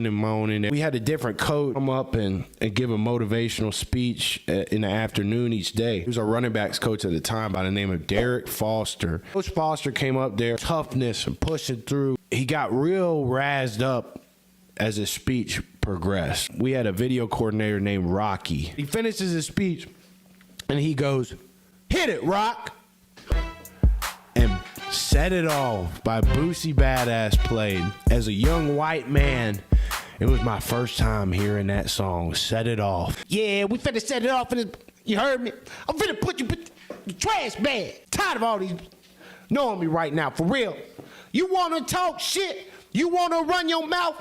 and moaning. We had a different coach come up and give a motivational speech in the afternoon each day. He was our running backs coach at the time by the name of Derek Foster. Coach Foster came up there, toughness and pushing through. He got real razzed up as his speech progressed. We had a video coordinator named Rocky. He finishes his speech and he goes, "Hit it, Rock!" And Set It Off by Boosie Badass played. As a young white man, it was my first time hearing that song, Set It Off. Yeah, we finna set it off. You heard me? I'm finna put you in the trash bag. Tired of all these knowing me right now, for real. You wanna talk shit? You wanna run your mouth?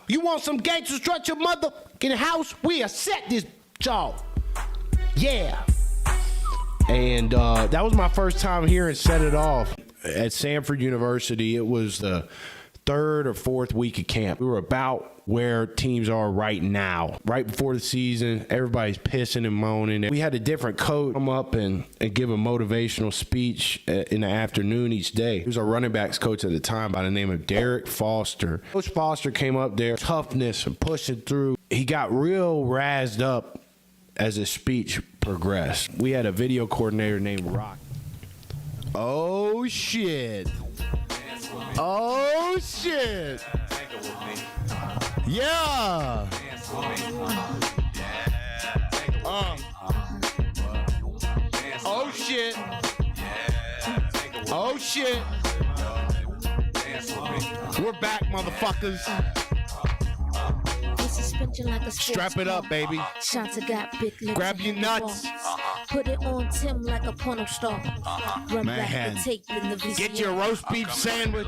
You want some gangster strut your mother in the house? We'll set this job. Yeah. And that was my first time hearing Set It Off. At Samford University, it was the third or fourth week of camp. We were about where teams are right now. Right before the season, everybody's pissing and moaning. We had a different coach come up and give a motivational speech in the afternoon each day. He was our running backs coach at the time by the name of Derek Foster. Coach Foster came up there, toughness and pushing through. He got real razzed up as his speech progressed. We had a video coordinator named Rock. Oh, shit. Oh, shit. Yeah. Oh, shit. Oh, shit. We're back, motherfuckers. Strap it up, baby. Grab your nuts. Put it on Tim like a porno star. Run Man, back the tape in the VCR. get your roast beef sandwich.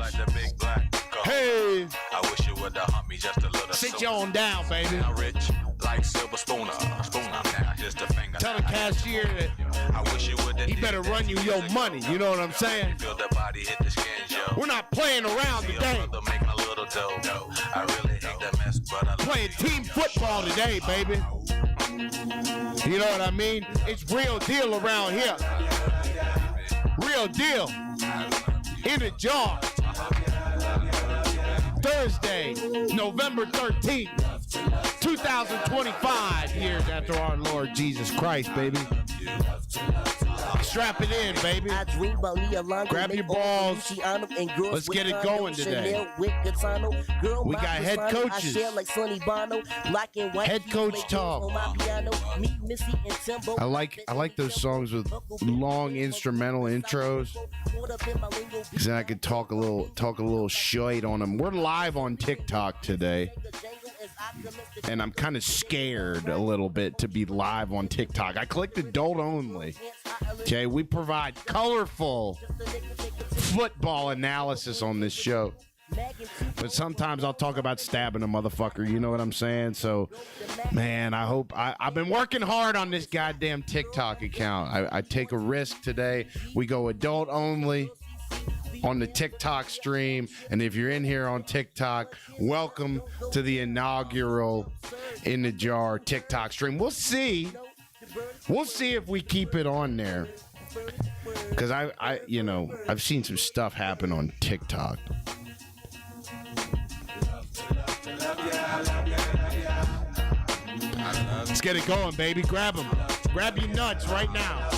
Hey, I wish you would have humped me just a little. sit you on down, baby. I'm rich like silver spooner. Now just a finger. Tell the cashier that I wish you would have. he better run you your money. You know what I'm saying? Feel the body hit the skin, yo. We're not playing around today. Making a little dough. I really hate that mess, but I Playing team football today, baby. You know what I mean? It's real deal around here. Real deal. In a jar. Thursday, November 13th, 2025 years after our Lord Jesus Christ, baby. Strap it in, baby. Grab your balls. Let's get it going today. We got head coaches. Head coach talk. I like those songs with long instrumental intros, because then I could talk a little shit on them. We're live on TikTok today, and I'm kind of scared a little bit to be live on TikTok. I clicked adult only. Okay, we provide colorful football analysis on this show, but sometimes I'll talk about stabbing a motherfucker. You know what I'm saying? So, man, I've been working hard on this goddamn TikTok account. I take a risk today. We go adult only on the TikTok stream, and if you're in here on TikTok, welcome to the inaugural In the Jar TikTok stream. We'll see if we keep it on there, because I've seen some stuff happen on TikTok. Let's get it going, baby. Grab them. Grab your nuts right now.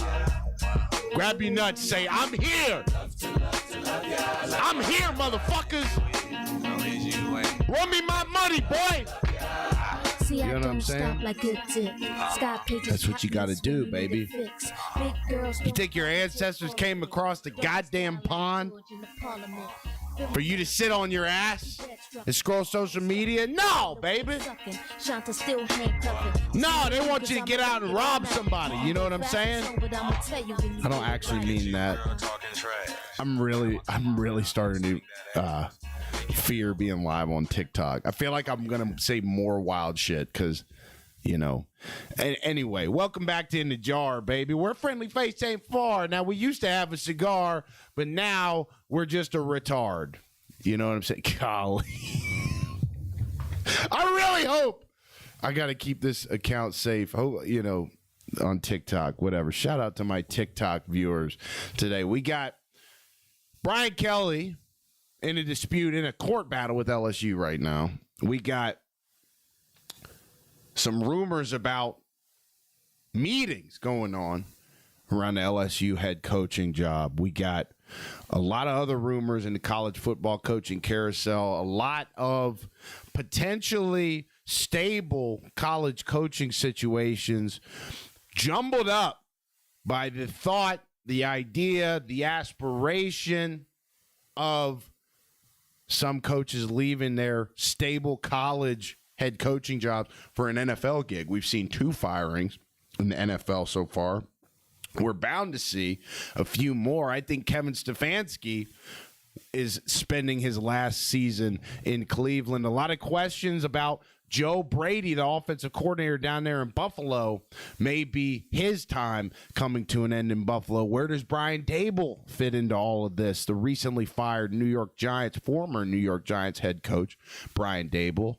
Grab your nuts. Say, I'm here. I'm here, motherfuckers. Run me my money, boy. You know what I'm saying? That's what you gotta do, baby. You think your ancestors came across the goddamn pond for you to sit on your ass and scroll social media? No, baby. No, they want you to get out and rob somebody. You know what I'm saying? I don't actually mean that. I'm really starting to fear being live on TikTok. I feel like I'm gonna say more wild shit because, Anyway, welcome back to In the Jar, baby. We're friendly face ain't far. Now, we used to have a cigar, but now we're just a retard. You know what I'm saying? Golly. I really hope I got to keep this account safe. On TikTok, whatever. Shout out to my TikTok viewers today. We got Brian Kelly in a dispute, in a court battle with LSU right now. We got some rumors about meetings going on around the LSU head coaching job. We got a lot of other rumors in the college football coaching carousel, a lot of potentially stable college coaching situations jumbled up by the thought, the idea, the aspiration of some coaches leaving their stable college head coaching jobs for an NFL gig. We've seen 2 firings in the NFL so far. We're bound to see a few more. I think Kevin Stefanski is spending his last season in Cleveland. A lot of questions about Joe Brady, the offensive coordinator down there in Buffalo. Maybe his time coming to an end in Buffalo. Where does Brian Dable fit into all of this? The recently fired former New York Giants head coach, Brian Dable.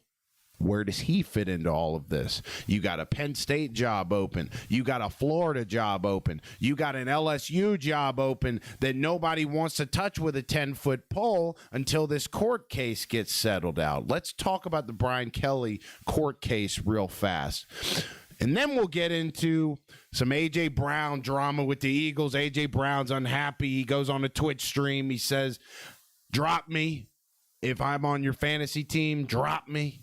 Where does he fit into all of this? You got a Penn State job open. You got a Florida job open. You got an LSU job open that nobody wants to touch with a 10-foot pole until this court case gets settled out. Let's talk about the Brian Kelly court case real fast. And then we'll get into some A.J. Brown drama with the Eagles. A.J. Brown's unhappy. He goes on a Twitch stream. He says, drop me. If I'm on your fantasy team, drop me.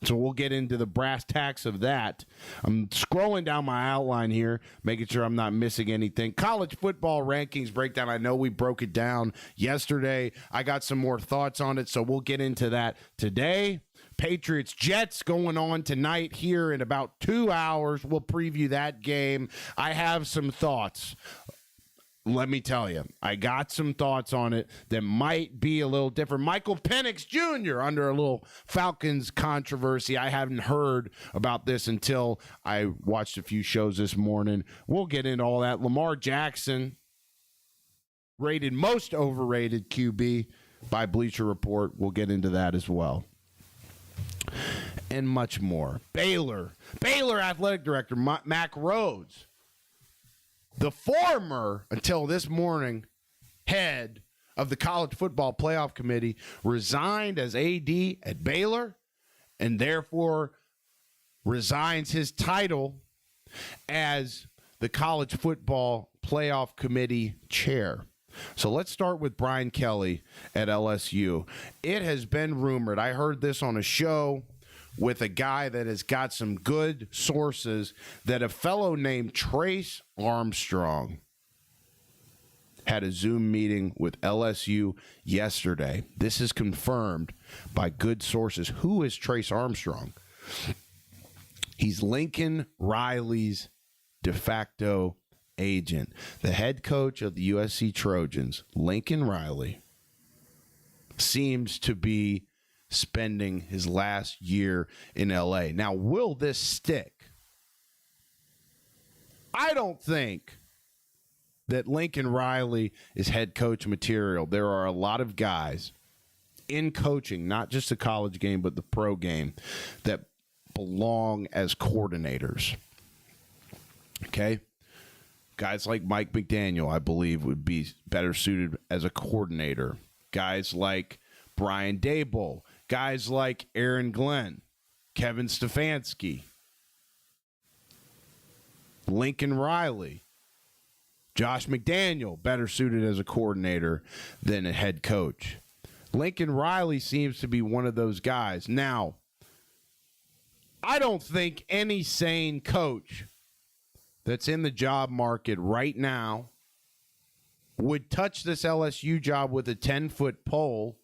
So we'll get into the brass tacks of that. I'm scrolling down my outline here, making sure I'm not missing anything. College football rankings breakdown. I know we broke it down yesterday. I got some more thoughts on it, so we'll get into that today. Patriots-Jets going on tonight here in about 2 hours. We'll preview that game. I have some thoughts. Let me tell you, I got some thoughts on it that might be a little different. Michael Penix Jr. under a little Falcons controversy. I haven't heard about this until I watched a few shows this morning. We'll get into all that. Lamar Jackson, rated most overrated QB by Bleacher Report. We'll get into that as well. And much more. Baylor Athletic Director Mack Rhodes, the former, until this morning, head of the College Football Playoff Committee, resigned as AD at Baylor and therefore resigns his title as the College Football Playoff Committee chair. So let's start with Brian Kelly at LSU. It has been rumored, I heard this on a show with a guy that has got some good sources, that a fellow named Trace Armstrong had a Zoom meeting with LSU yesterday. This is confirmed by good sources. Who is Trace Armstrong? He's Lincoln Riley's de facto agent. The head coach of the USC Trojans, Lincoln Riley, seems to be spending his last year in LA. Now, will this stick? I don't think that Lincoln Riley is head coach material. There are a lot of guys in coaching, not just the college game, but the pro game, that belong as coordinators. Okay? Guys like Mike McDaniel, I believe, would be better suited as a coordinator. Guys like Brian Dable, guys like Aaron Glenn, Kevin Stefanski, Lincoln Riley, Josh McDaniel, better suited as a coordinator than a head coach. Lincoln Riley seems to be one of those guys. Now, I don't think any sane coach that's in the job market right now would touch this LSU job with a 10-foot pole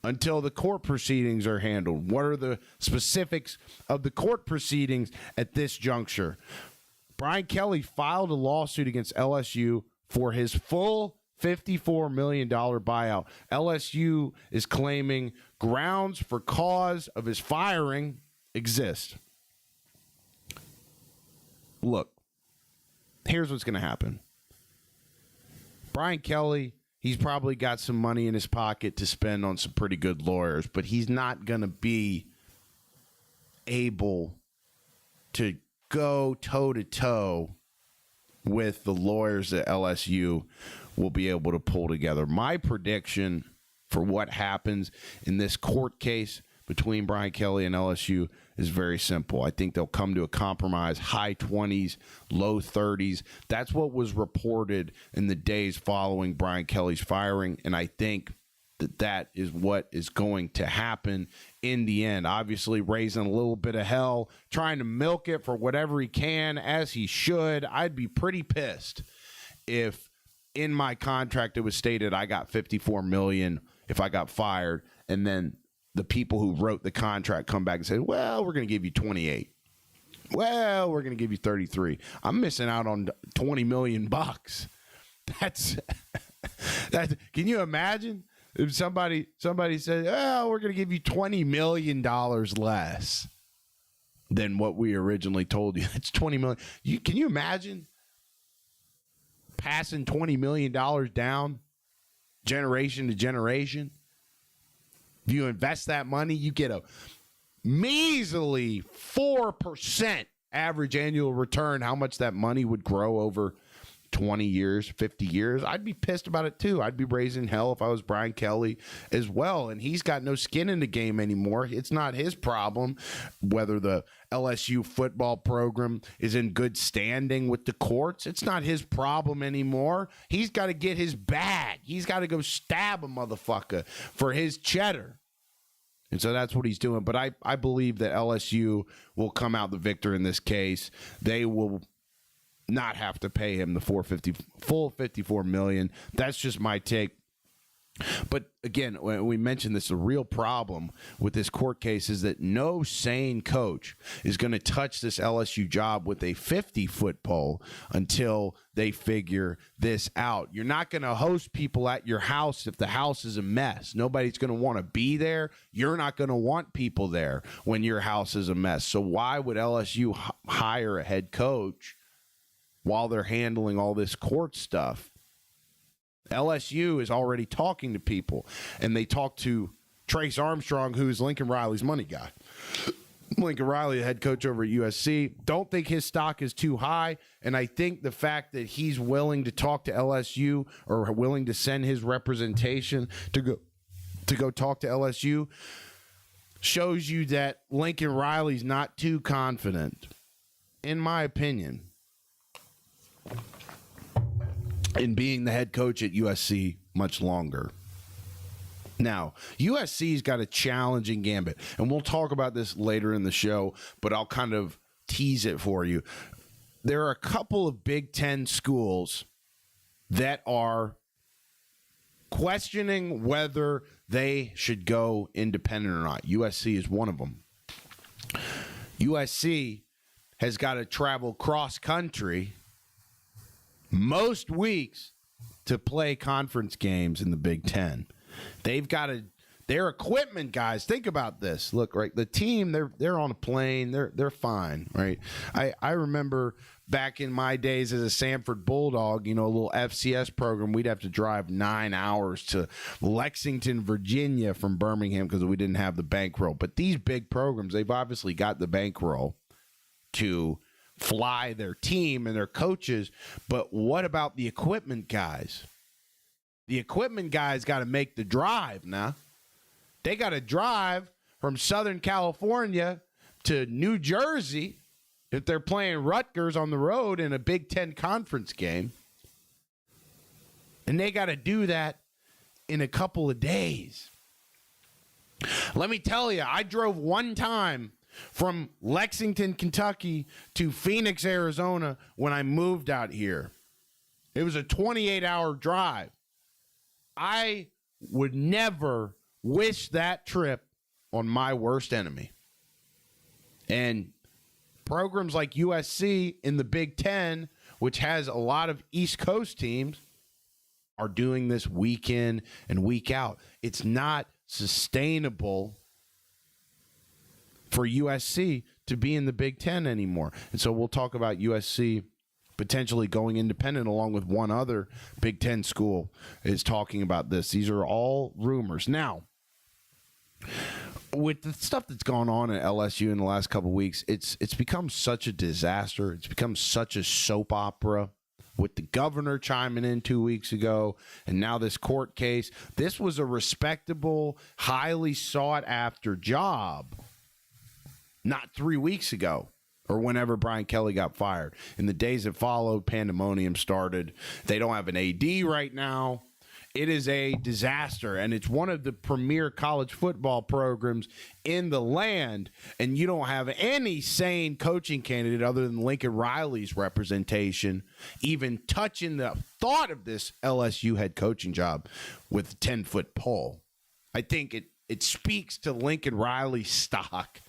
until the court proceedings are handled. What are the specifics of the court proceedings at this juncture? Brian Kelly filed a lawsuit against LSU for his full $54 million buyout. LSU is claiming grounds for cause of his firing exist. Look, here's what's going to happen. Brian Kelly, he's probably got some money in his pocket to spend on some pretty good lawyers, but he's not going to be able to go toe-to-toe with the lawyers that LSU will be able to pull together. My prediction for what happens in this court case between Brian Kelly and LSU is very simple. I think they'll come to a compromise, high 20s, low 30s. That's what was reported in the days following Brian Kelly's firing, and I think that is what is going to happen in the end. Obviously, raising a little bit of hell, trying to milk it for whatever he can, as he should. I'd be pretty pissed if in my contract it was stated I got $54 million if I got fired, and then the people who wrote the contract come back and say, well, we're going to give you 28. Well, we're going to give you 33. I'm missing out on $20 million bucks. That's can you imagine if somebody said, oh, we're going to give you $20 million less than what we originally told you? It's $20 million. Can you imagine passing $20 million down generation to generation? If you invest that money, you get a measly 4% average annual return. How much that money would grow over 20 years, 50 years. I'd be pissed about it too. I'd be raising hell if I was Brian Kelly as well. And he's got no skin in the game anymore. It's not his problem whether the LSU football program is in good standing with the courts. It's not his problem anymore. He's got to get his bag. He's got to go stab a motherfucker for his cheddar. And so that's what he's doing. But I believe that LSU will come out the victor in this case. They will not have to pay him the full $54 million. That's just my take. But again, when we mentioned this, the real problem with this court case is that no sane coach is going to touch this LSU job with a 50-foot pole until they figure this out. You're not going to host people at your house if the house is a mess. Nobody's going to want to be there. You're not going to want people there when your house is a mess. So why would LSU hire a head coach while they're handling all this court stuff? LSU is already talking to people, and they talked to Trace Armstrong, who's Lincoln Riley's money guy. Lincoln Riley, the head coach over at USC, don't think his stock is too high, and I think the fact that he's willing to talk to LSU or willing to send his representation to go talk to LSU shows you that Lincoln Riley's not too confident, in my opinion, in being the head coach at USC much longer. Now, USC's got a challenging gambit, and we'll talk about this later in the show, but I'll kind of tease it for you. There are a couple of Big Ten schools that are questioning whether they should go independent or not. USC is one of them. USC has got to travel cross-country most weeks to play conference games in the Big Ten. They've got their equipment guys. Think about this. Look, right, the team, they're on a plane. They're fine, right? I remember back in my days as a Sanford Bulldog, a little FCS program, we'd have to drive 9 hours to Lexington, Virginia from Birmingham because we didn't have the bankroll. But these big programs, they've obviously got the bankroll to fly their team and their coaches, but what about the equipment guys? The equipment guys got to make the drive now. They got to drive from Southern California to New Jersey if they're playing Rutgers on the road in a Big Ten conference game. And they got to do that in a couple of days. Let me tell you, I drove one time from Lexington, Kentucky to Phoenix, Arizona when I moved out here. It was a 28-hour drive. I would never wish that trip on my worst enemy. And programs like USC in the Big Ten, which has a lot of East Coast teams, are doing this week in and week out. It's not sustainable for USC to be in the Big Ten anymore. And so we'll talk about USC potentially going independent along with one other Big Ten school is talking about this. These are all rumors. Now, with the stuff that's gone on at LSU in the last couple of weeks, it's become such a disaster. It's become such a soap opera with the governor chiming in 2 weeks ago, and now this court case. This was a respectable, highly sought-after job not 3 weeks ago or whenever Brian Kelly got fired. In the days that followed, pandemonium started. They don't have an AD right now. It is a disaster, and it's one of the premier college football programs in the land, and you don't have any sane coaching candidate other than Lincoln Riley's representation even touching the thought of this LSU head coaching job with a 10-foot pole. I think it speaks to Lincoln Riley's stock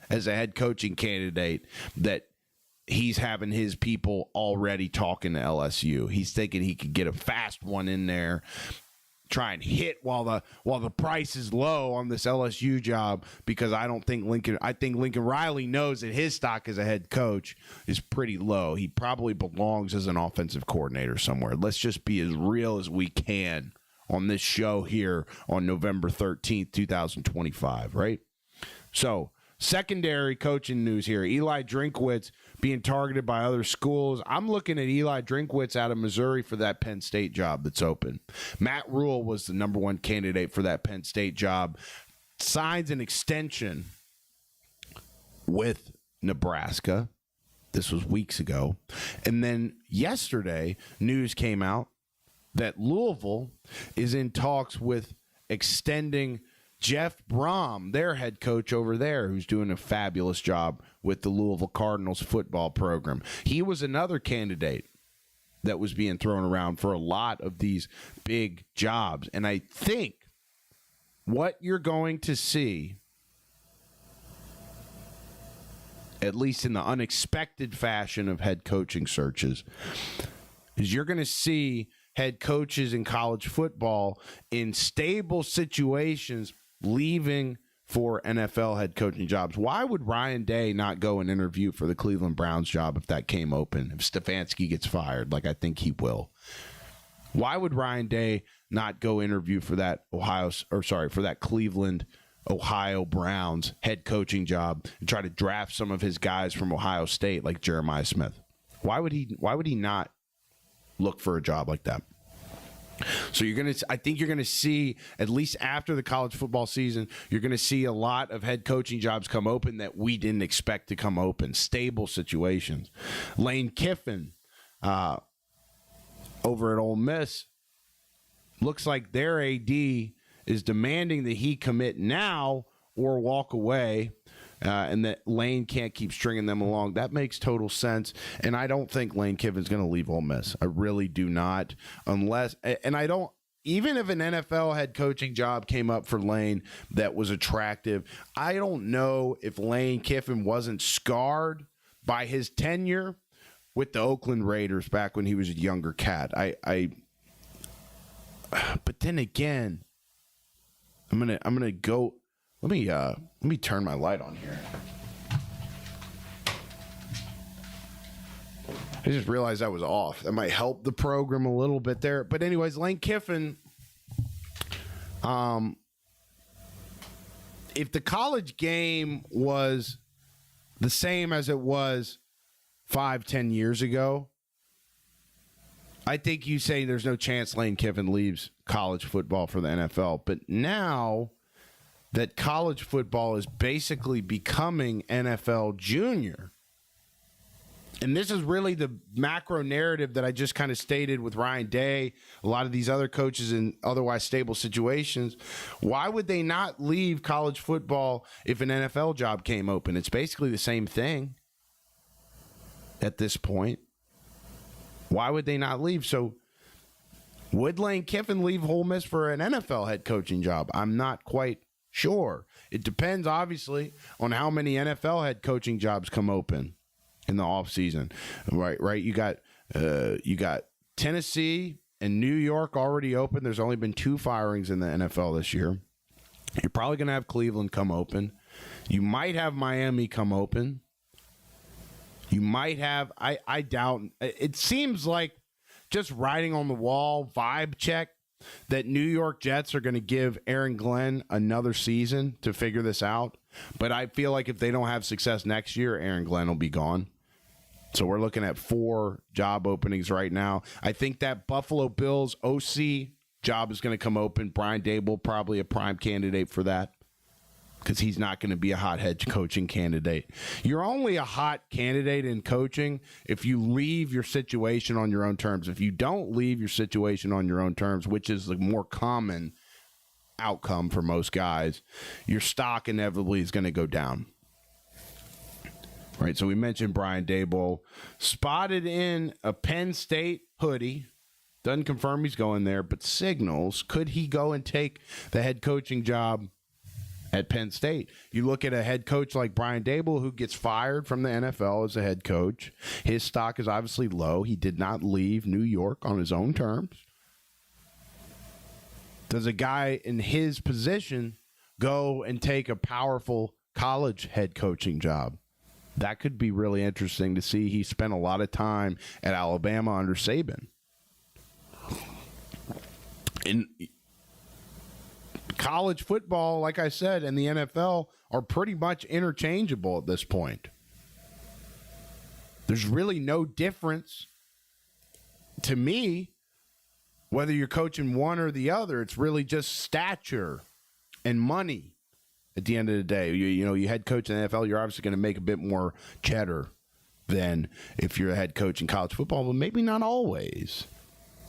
as a head coaching candidate that he's having his people already talking to LSU. He's thinking he could get a fast one in there, try and hit while the price is low on this LSU job, because I think Lincoln Riley knows that his stock as a head coach is pretty low. He probably belongs as an offensive coordinator somewhere. Let's just be as real as we can on this show here on November 13th, 2025, right? So, secondary coaching news here. Eli Drinkwitz being targeted by other schools. I'm looking at Eli Drinkwitz out of Missouri for that Penn State job that's open. Matt Rule was the number one candidate for that Penn State job. Signs an extension with Nebraska. This was weeks ago. And then yesterday, news came out that Louisville is in talks with extending Jeff Brom, their head coach over there, who's doing a fabulous job with the Louisville Cardinals football program. He was another candidate that was being thrown around for a lot of these big jobs. And I think what you're going to see, at least in the unexpected fashion of head coaching searches, is you're going to see head coaches in college football in stable situations leaving for NFL head coaching jobs. Why would Ryan Day not go and interview for the Cleveland Browns job if that came open, if Stefanski gets fired, like I think he will? Why would Ryan Day not go interview for that for that Cleveland, Ohio Browns head coaching job and try to draft some of his guys from Ohio State like Jeremiah Smith? Why would he not look for a job like that? So I think you're gonna see, at least after the college football season, you're gonna see a lot of head coaching jobs come open that we didn't expect to come open. Stable situations. Lane Kiffin over at Ole Miss, looks like their AD is demanding that he commit now or walk away. And that Lane can't keep stringing them along. That makes total sense. And I don't think Lane Kiffin's going to leave Ole Miss. I really do not. Even if an NFL head coaching job came up for Lane that was attractive, I don't know if Lane Kiffin wasn't scarred by his tenure with the Oakland Raiders back when he was a younger cat. But then again, I'm gonna go. Let me turn my light on here. I just realized I was off. That might help the program a little bit there. But anyways, Lane Kiffin, if the college game was the same as it was 5-10 years ago, I think you say there's no chance Lane Kiffin leaves college football for the NFL. But now that college football is basically becoming NFL junior, and this is really the macro narrative that I just kind of stated with Ryan Day, a lot of these other coaches in otherwise stable situations, why would they not leave college football if an NFL job came open? It's basically the same thing at this point. Why would they not leave? So would Lane Kiffin leave Ole Miss for an NFL head coaching job? I'm not quite sure. It depends, obviously, on how many NFL head coaching jobs come open in the offseason. Right. You got Tennessee and New York already open. There's only been 2 firings in the NFL this year. You're probably going to have Cleveland come open. You might have Miami come open. You might have, I doubt, it seems like just writing on the wall, vibe check, that New York Jets are going to give Aaron Glenn another season to figure this out. But I feel like if they don't have success next year, Aaron Glenn will be gone. So we're looking at 4 job openings right now. I think that Buffalo Bills OC job is going to come open. Brian Dable, probably a prime candidate for that, because he's not going to be a hot head coaching candidate. You're only a hot candidate in coaching if you leave your situation on your own terms. If you don't leave your situation on your own terms, which is the more common outcome for most guys, your stock inevitably is going to go down. Right, so we mentioned Brian Dable, spotted in a Penn State hoodie. Doesn't confirm he's going there, but signals, could he go and take the head coaching job at Penn State? You look at a head coach like Brian Dable, who gets fired from the NFL as a head coach. His stock is obviously low. He did not leave New York on his own terms. Does a guy in his position go and take a powerful college head coaching job? That could be really interesting to see. He spent a lot of time at Alabama under Saban. In college football, like I said, and the NFL are pretty much interchangeable at this point. There's really no difference to me whether you're coaching one or the other. It's really just stature and money. At the end of the day, you head coach in the NFL, you're obviously going to make a bit more cheddar than if you're a head coach in college football, but maybe not always.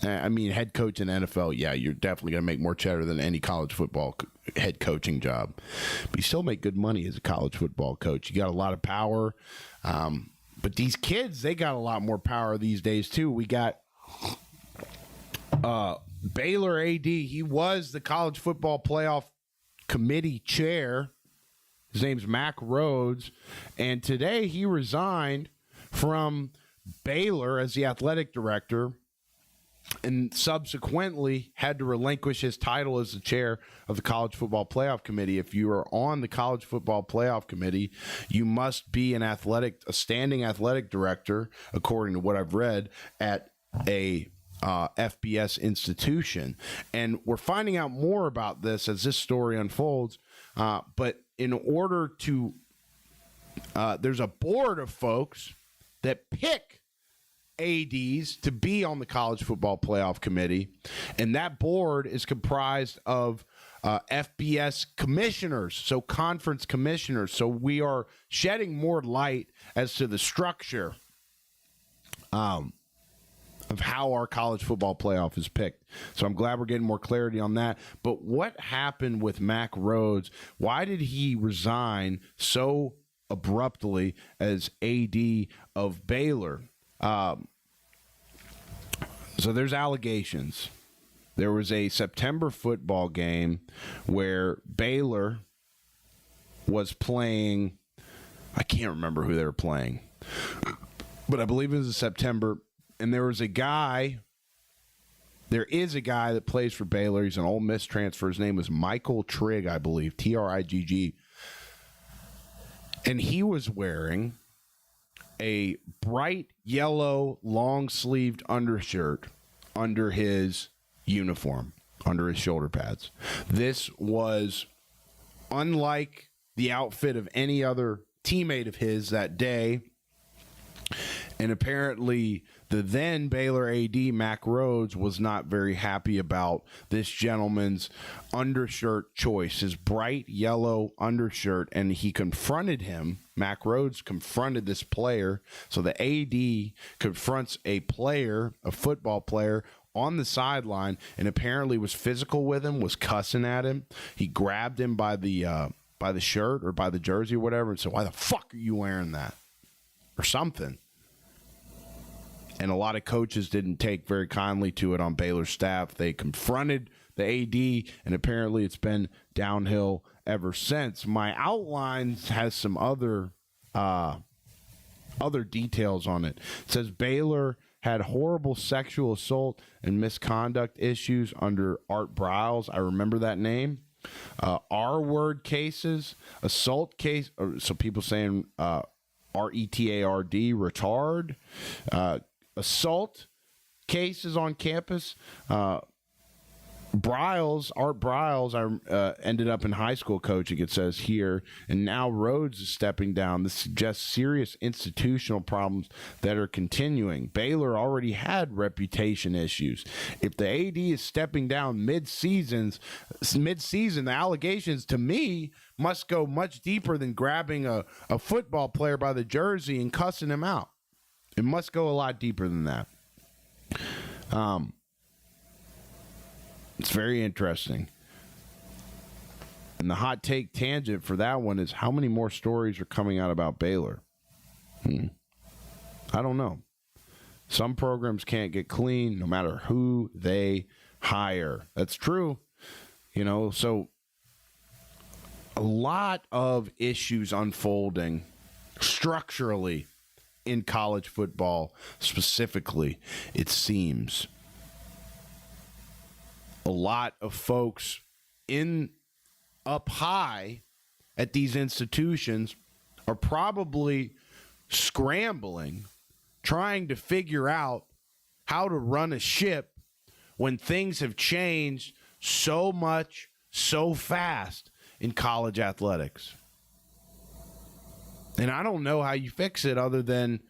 I mean, head coach in the NFL, yeah, you're definitely going to make more cheddar than any college football head coaching job. But you still make good money as a college football coach. You got a lot of power. But these kids, they got a lot more power these days, too. We got Baylor AD. He was the college football playoff committee chair. His name's Mack Rhoades, and today he resigned from Baylor as the athletic director and subsequently had to relinquish his title as the chair of the college football playoff committee. If you are on the college football playoff committee, you must be a standing athletic director, according to what I've read, at a FBS institution. And we're finding out more about this as this story unfolds. But in order to, there's a board of folks that pick ADs to be on the college football playoff committee. And that board is comprised of FBS commissioners, so conference commissioners. So we are shedding more light as to the structure of how our college football playoff is picked. So I'm glad we're getting more clarity on that. But what happened with Mack Rhoades? Why did he resign so abruptly as AD of Baylor? So there's allegations. There was a September football game where Baylor was playing, I can't remember who they were playing, but I believe it was in September. And there is a guy that plays for Baylor. He's an Ole Miss transfer. His name was Michael Trigg, I believe, Trigg. And he was wearing a bright yellow long-sleeved undershirt under his uniform, under his shoulder pads. This was unlike the outfit of any other teammate of his that day. And apparently the then Baylor AD, Mack Rhoades, was not very happy about this gentleman's undershirt choice, his bright yellow undershirt, and he confronted him. Mack Rhoades confronted this player. So the AD confronts a player, a football player, on the sideline, and apparently was physical with him, was cussing at him. He grabbed him by the shirt or by the jersey or whatever and said, "Why the fuck are you wearing that?" Or something. And a lot of coaches didn't take very kindly to it on Baylor's staff. They confronted the AD, and apparently it's been downhill ever since. My outline has some other details on it. It says Baylor had horrible sexual assault and misconduct issues under Art Briles. I remember that name. R-word cases, assault case. So people saying R-E-T-A-R-D, retard. Assault cases on campus, Art Briles, ended up in high school coaching, it says here, and now Rhodes is stepping down. This suggests serious institutional problems that are continuing. Baylor already had reputation issues. If the AD is stepping down mid-season, the allegations to me must go much deeper than grabbing a football player by the jersey and cussing him out. It must go a lot deeper than that. It's very interesting. And the hot take tangent for that one is, how many more stories are coming out about Baylor? I don't know. Some programs can't get clean no matter who they hire. That's true. So a lot of issues unfolding structurally in college football specifically, it seems. A lot of folks up high at these institutions are probably scrambling, trying to figure out how to run a ship when things have changed so much, so fast in college athletics. And I don't know how you fix it other than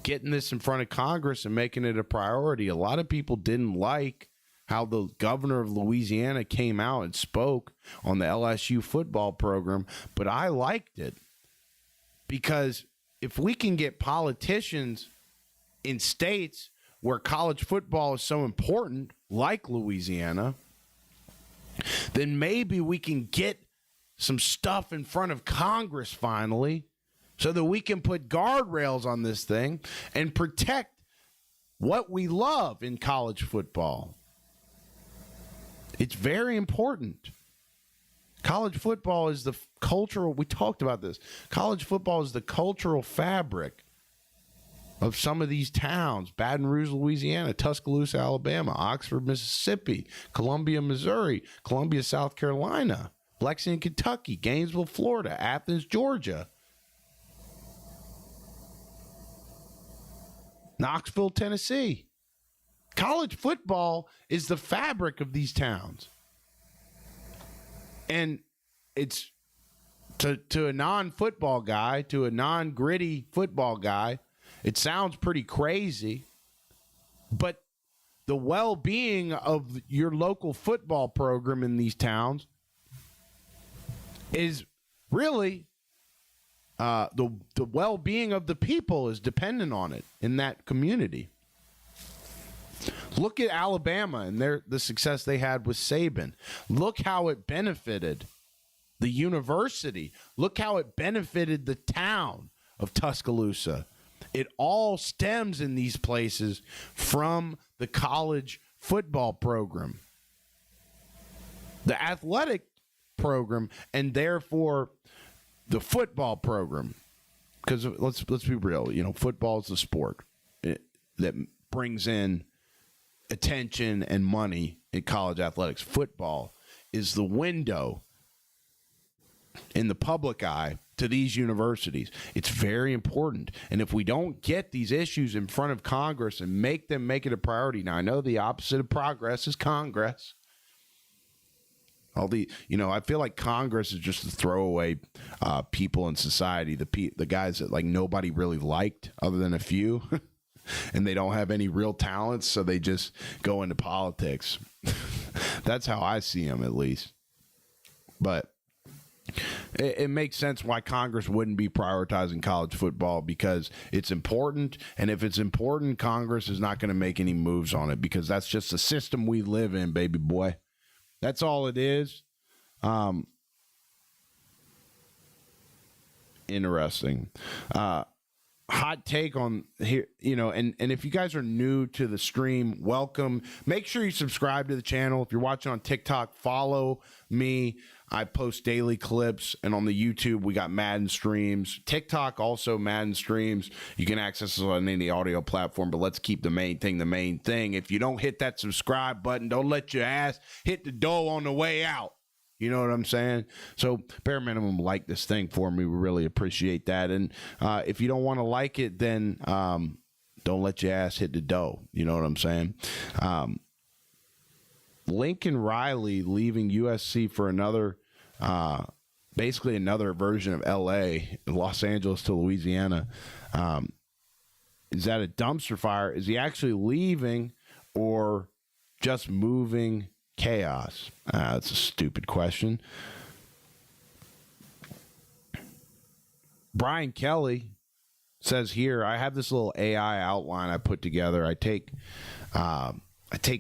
getting this in front of Congress and making it a priority. A lot of people didn't like how the governor of Louisiana came out and spoke on the LSU football program, but I liked it because if we can get politicians in states where college football is so important, like Louisiana, then maybe we can get some stuff in front of Congress finally so that we can put guardrails on this thing and protect what we love in college football. It's very important. College football is the cultural, we talked about this. College football is the cultural fabric of some of these towns: Baton Rouge, Louisiana; Tuscaloosa, Alabama; Oxford, Mississippi; Columbia, Missouri; Columbia, South Carolina; Lexington, Kentucky; Gainesville, Florida; Athens, Georgia; Knoxville, Tennessee. College football is the fabric of these towns. And it's to a non-football guy, to a non-gritty football guy, it sounds pretty crazy. But the well-being of your local football program in these towns is really the well-being of the people is dependent on it in that community. Look at Alabama and the success they had with Saban. Look how it benefited the university. Look how it benefited the town of Tuscaloosa. It all stems in these places from the college football program, the athletic program, and therefore the football program. Because let's be real, football is the sport that brings in attention and money in college athletics. Football is the window in the public eye to these universities. It's very important. And if we don't get these issues in front of Congress and make it a priority. Now, I know the opposite of progress is Congress. I feel like Congress is just the throwaway people in society, the guys that nobody really liked other than a few. And they don't have any real talents, so they just go into politics. That's how I see them, at least. But it makes sense why Congress wouldn't be prioritizing college football, because it's important. And if it's important, Congress is not going to make any moves on it, because that's just the system we live in, baby boy. That's all it is. Interesting. Hot take on here, and if you guys are new to the stream, welcome. Make sure you subscribe to the channel. If you're watching on TikTok, follow me. I post daily clips, and on the YouTube, we got Madden streams. TikTok also Madden streams. You can access us on any audio platform, but let's keep the main thing the main thing. If you don't hit that subscribe button, don't let your ass hit the dough on the way out. You know what I'm saying? So bare minimum, like this thing for me. We really appreciate that. And if you don't want to like it, then don't let your ass hit the dough. You know what I'm saying? Lincoln Riley leaving USC for another, basically another version of L.A., Los Angeles to Louisiana. Is that a dumpster fire? Is he actually leaving or just moving chaos? That's a stupid question. Brian Kelly says here, I have this little AI outline I put together. I take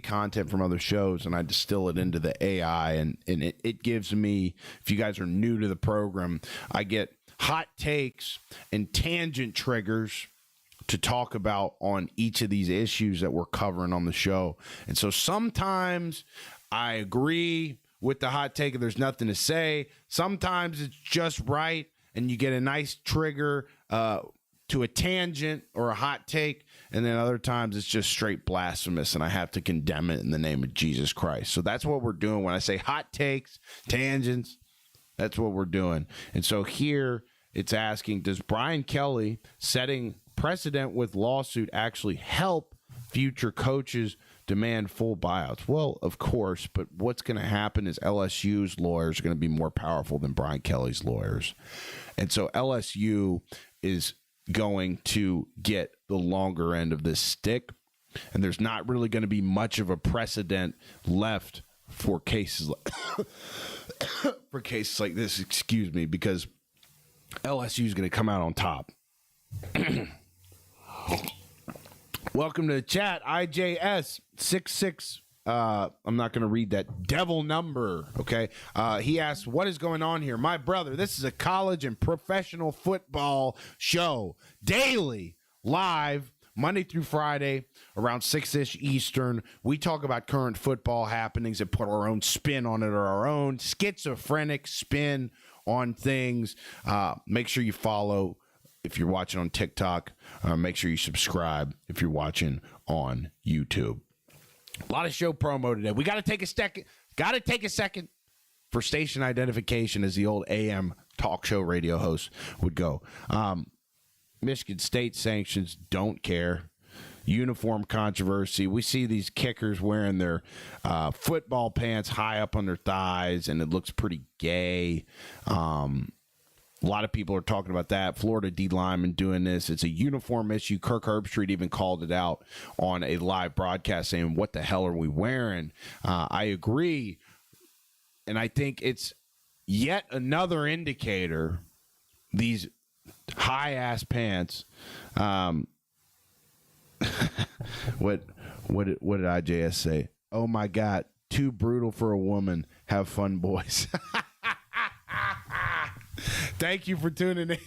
content from other shows and I distill it into the AI, and it gives me, if you guys are new to the program, I get hot takes and tangent triggers to talk about on each of these issues that we're covering on the show. And so sometimes I agree with the hot take and there's nothing to say. Sometimes it's just right and you get a nice trigger to a tangent or a hot take, and then other times it's just straight blasphemous and I have to condemn it in the name of Jesus Christ. So that's what we're doing when I say hot takes, tangents. That's what we're doing. And so here it's asking, does Brian Kelly setting precedent with lawsuit actually help future coaches demand full buyouts? Well, of course, but what's going to happen is LSU's lawyers are going to be more powerful than Brian Kelly's lawyers. And so LSU is going to get the longer end of this stick, and there's not really going to be much of a precedent left for cases like this, excuse me, because LSU is going to come out on top. Welcome to the chat, IJS66. I'm not going to read that devil number, okay? He asks, what is going on here? My brother, this is a college and professional football show. Daily, live, Monday through Friday, around 6-ish Eastern. We talk about current football happenings and put our own spin on it, or our own schizophrenic spin on things. Make sure you follow if you're watching on TikTok. Make sure you subscribe if you're watching on YouTube. A lot of show promo today. We got to take a second. Got to take a second for station identification, as the old AM talk show radio host would go. Michigan State sanctions, don't care. Uniform controversy. We see these kickers wearing their football pants high up on their thighs, and it looks pretty gay. A lot of people are talking about that. Florida D lineman doing this. It's a uniform issue. Kirk Herbstreit even called it out on a live broadcast saying, what the hell are we wearing? I agree. And I think it's yet another indicator, these high-ass pants. What did IJS say? Oh, my God. Too brutal for a woman. Have fun, boys. Thank you for tuning in.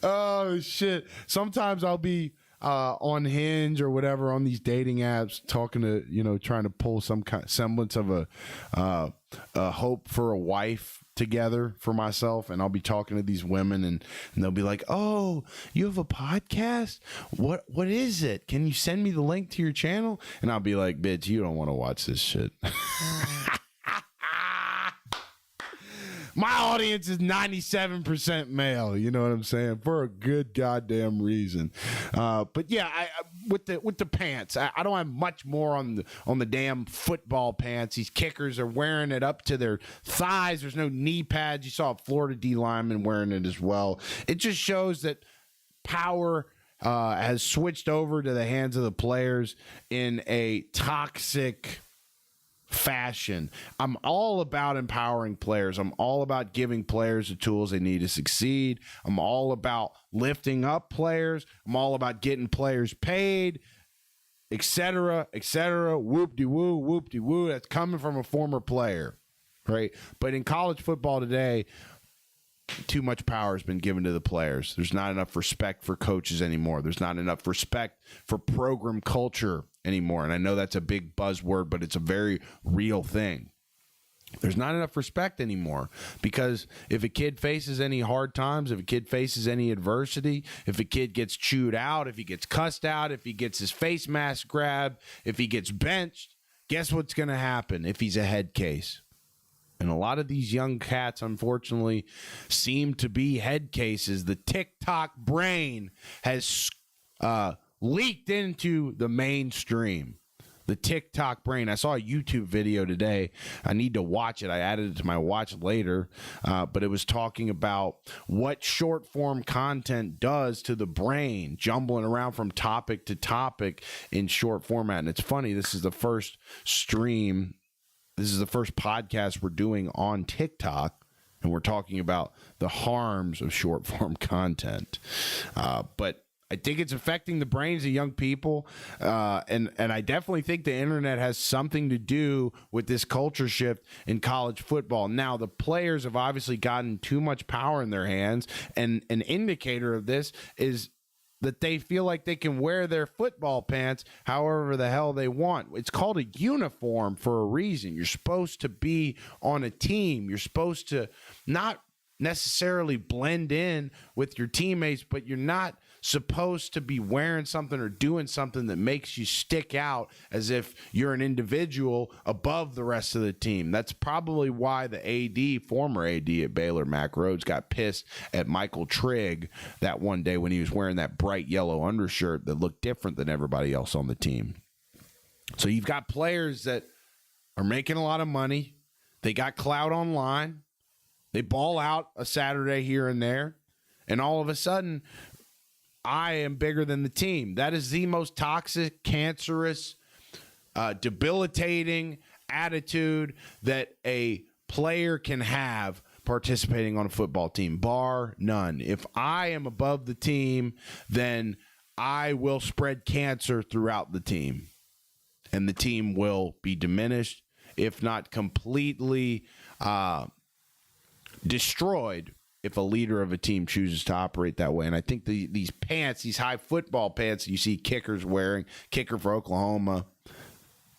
Oh, shit. Sometimes I'll be on Hinge or whatever on these dating apps talking to, trying to pull some kind semblance of a hope for a wife together for myself. And I'll be talking to these women and they'll be like, oh, you have a podcast? What is it? Can you send me the link to your channel? And I'll be like, bitch, you don't want to watch this shit. My audience is 97% male. You know what I'm saying? For a good goddamn reason. But yeah, with the pants, I don't have much more on the damn football pants. These kickers are wearing it up to their thighs. There's no knee pads. You saw a Florida D lineman wearing it as well. It just shows that power has switched over to the hands of the players in a toxic fashion. I'm all about empowering players. I'm all about giving players the tools they need to succeed. I'm all about lifting up players. I'm all about getting players paid, etc., etc. Whoop-de-woo, whoop-de-woo. That's coming from a former player, right? But in college football today, too much power has been given to the players. There's not enough respect for coaches anymore. There's not enough respect for program culture anymore. And I know that's a big buzzword, but it's a very real thing. There's not enough respect anymore, because if a kid faces any hard times, if a kid faces any adversity, if a kid gets chewed out, if he gets cussed out, if he gets his face mask grabbed, if he gets benched, guess what's going to happen if he's a head case? And a lot of these young cats, unfortunately, seem to be head cases. The TikTok brain has leaked into the mainstream. the TikTok brain. I saw a YouTube video today. I need to watch it. I added it to my watch later, but it was talking about what short form content does to the brain, jumbling around from topic to topic in short format. And it's funny, this is the first stream, this is the first podcast we're doing on TikTok, and we're talking about the harms of short form content. But I think it's affecting the brains of young people, and I definitely think the internet has something to do with this culture shift in college football. Now, the players have obviously gotten too much power in their hands, and an indicator of this is that they feel like they can wear their football pants however the hell they want. It's called a uniform for a reason. You're supposed to be on a team. You're supposed to not necessarily blend in with your teammates, but you're not supposed to be wearing something or doing something that makes you stick out as if you're an individual above the rest of the team. That's probably why the AD, former AD at Baylor, Mac Rhodes, got pissed at Michael Trigg that one day when he was wearing that bright yellow undershirt that looked different than everybody else on the team. So you've got players that are making a lot of money. They got clout online. They ball out a Saturday here and there. And all of a sudden, I am bigger than the team. That is the most toxic, cancerous, debilitating attitude that a player can have participating on a football team, bar none. If I am above the team, then I will spread cancer throughout the team, and the team will be diminished, if not completely destroyed, if a leader of a team chooses to operate that way. And I think these pants, these high football pants you see kickers wearing, kicker for Oklahoma,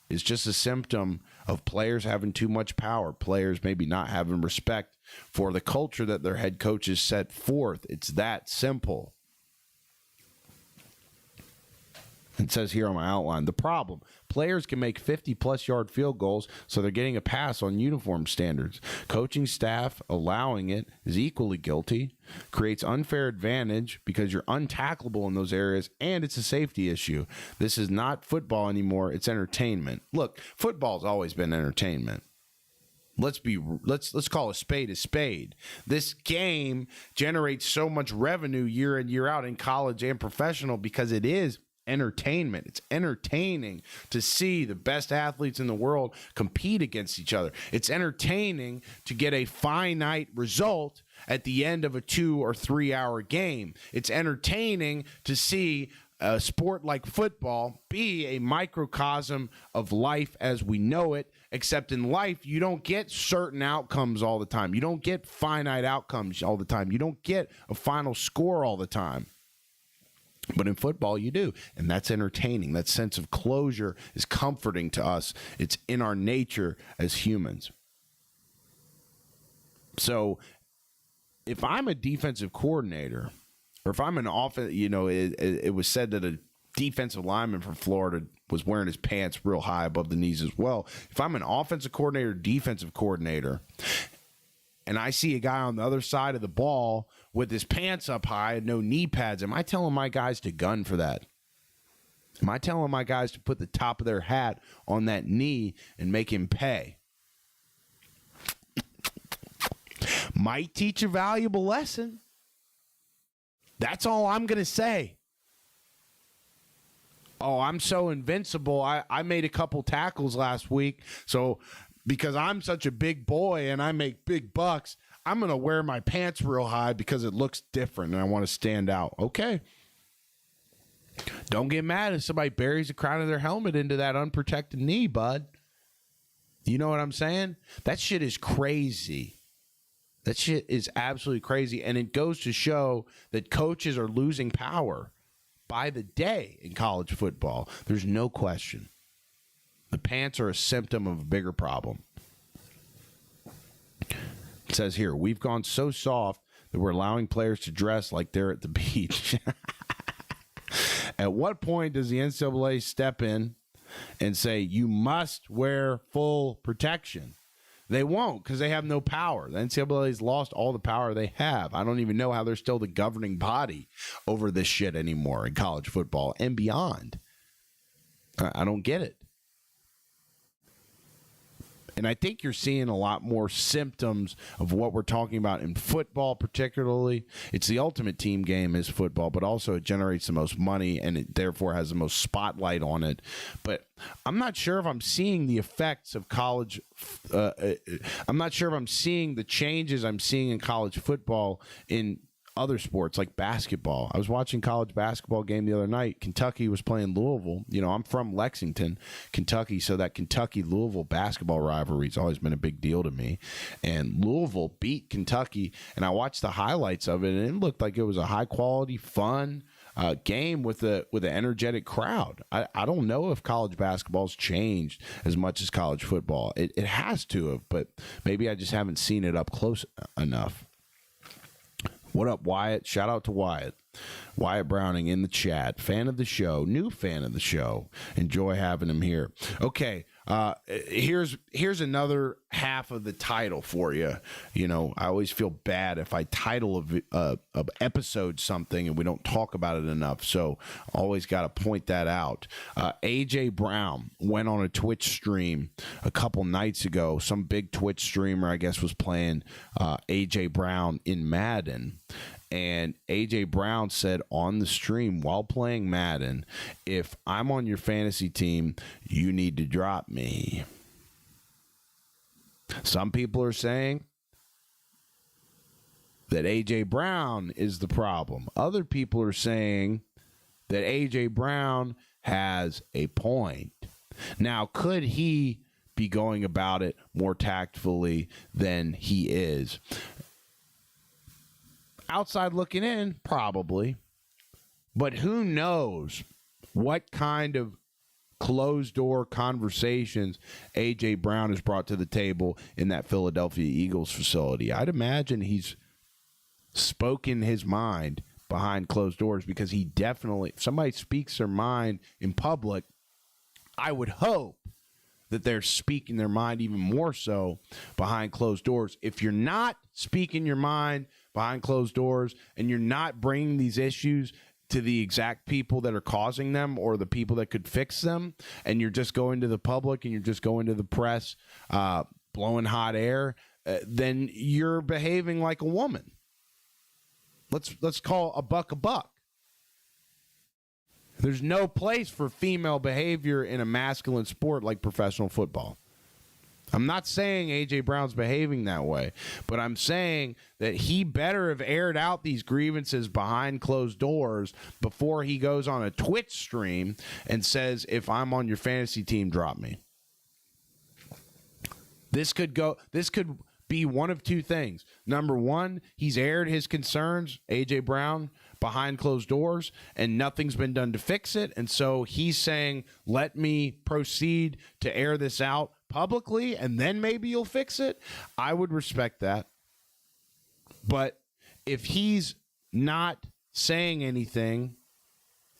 is just a symptom of players having too much power, players maybe not having respect for the culture that their head coaches set forth. It's that simple. It says here on my outline, the problem, players can make 50-plus yard field goals, so they're getting a pass on uniform standards. Coaching staff allowing it is equally guilty, creates unfair advantage because you're untackleable in those areas, and it's a safety issue. This is not football anymore. It's entertainment. Look, football's always been entertainment. Let's call a spade a spade. This game generates so much revenue year in, year out in college and professional because it is entertainment. It's entertaining to see the best athletes in the world compete against each other. It's entertaining to get a finite result at the end of a 2 or 3 hour game. It's entertaining to see a sport like football be a microcosm of life as we know it, except in life, you don't get certain outcomes all the time. You don't get finite outcomes all the time. You don't get a final score all the time. But in football, you do, and that's entertaining. That sense of closure is comforting to us. It's in our nature as humans. So if I'm a defensive coordinator, or if I'm an offense, it was said that a defensive lineman from Florida was wearing his pants real high above the knees as well. If I'm an offensive coordinator, defensive coordinator, and I see a guy on the other side of the ball with his pants up high and no knee pads, am I telling my guys to gun for that? Am I telling my guys to put the top of their hat on that knee and make him pay? Might teach a valuable lesson. That's all I'm going to say. Oh, I'm so invincible. I made a couple tackles last week, so because I'm such a big boy and I make big bucks, I'm going to wear my pants real high because it looks different and I want to stand out. Okay. Don't get mad if somebody buries the crown of their helmet into that unprotected knee, bud. You know what I'm saying? That shit is crazy. That shit is absolutely crazy. And it goes to show that coaches are losing power by the day in college football. There's no question. The pants are a symptom of a bigger problem. It says here, we've gone so soft that we're allowing players to dress like they're at the beach. At what point does the NCAA step in and say, you must wear full protection? They won't, because they have no power. The NCAA has lost all the power they have. I don't even know how they're still the governing body over this shit anymore in college football and beyond. I don't get it. And I think you're seeing a lot more symptoms of what we're talking about in football, particularly. It's the ultimate team game is football, but also it generates the most money and it therefore has the most spotlight on it. But I'm not sure if I'm seeing the effects of college. I'm not sure if I'm seeing the changes I'm seeing in college football in other sports like basketball. I was watching college basketball game the other night. Kentucky was playing Louisville. You know, I'm from Lexington, Kentucky, so that Kentucky-Louisville basketball rivalry has always been a big deal to me. And Louisville beat Kentucky, and I watched the highlights of it, and it looked like it was a high-quality, fun game with an energetic crowd. I don't know if college basketball's changed as much as college football. It has to have, but maybe I just haven't seen it up close enough. What up, Wyatt? Shout out to Wyatt. Wyatt Browning in the chat. Fan of the show. New fan of the show. Enjoy having him here. Okay, here's another half of the title for you. You know, I always feel bad if I title a episode something and we don't talk about it enough. So always got to point that out. A.J. Brown went on a Twitch stream a couple nights ago. Some big Twitch streamer, I guess, was playing A.J. Brown in Madden. And A.J. Brown said on the stream while playing Madden, if I'm on your fantasy team, you need to drop me. Some people are saying that A.J. Brown is the problem. Other people are saying that A.J. Brown has a point. Now, could he be going about it more tactfully than he is? Outside looking in, probably. But who knows what kind of closed-door conversations A.J. Brown has brought to the table in that Philadelphia Eagles facility. I'd imagine he's spoken his mind behind closed doors because he definitely, if somebody speaks their mind in public, I would hope that they're speaking their mind even more so behind closed doors. If you're not speaking your mind behind closed doors and you're not bringing these issues to the exact people that are causing them or the people that could fix them, and you're just going to the public and you're just going to the press blowing hot air, then you're behaving like a woman. Let's call a buck a buck. There's no place for female behavior in a masculine sport like professional football. I'm not saying A.J. Brown's behaving that way, but I'm saying that he better have aired out these grievances behind closed doors before he goes on a Twitch stream and says, if I'm on your fantasy team, drop me. This could be one of two things. Number one, he's aired his concerns, A.J. Brown, behind closed doors, and nothing's been done to fix it. And so he's saying, let me proceed to air this out publicly, and then maybe you'll fix it. I would respect that. But if he's not saying anything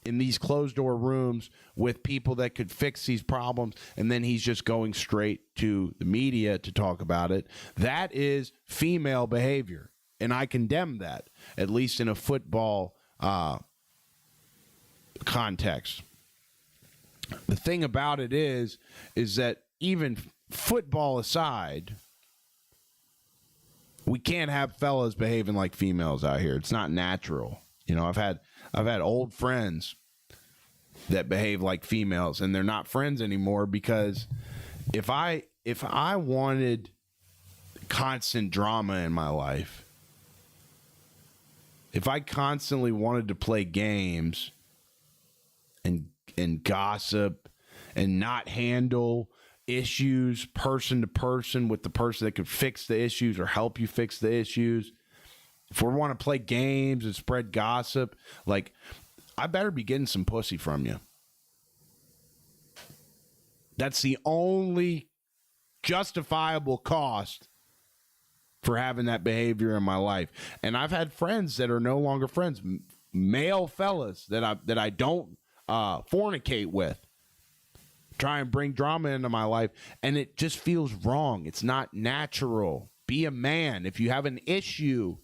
in these closed door rooms with people that could fix these problems, and then he's just going straight to the media to talk about it, that is female behavior. And I condemn that, at least in a football context. The thing about it is that even football aside, we can't have fellas behaving like females out here. It's not natural. You know, I've had old friends that behave like females, and they're not friends anymore because if I wanted constant drama in my life, if I constantly wanted to play games and gossip and not handle issues person to person with the person that could fix the issues or help you fix the issues, if we want to play games and spread gossip, like, I better be getting some pussy from you. That's the only justifiable cost for having that behavior in my life. And I've had friends that are no longer friends, male fellas that I don't fornicate with, try and bring drama into my life, and it just feels wrong. It's not natural. Be a man. If you have an issue,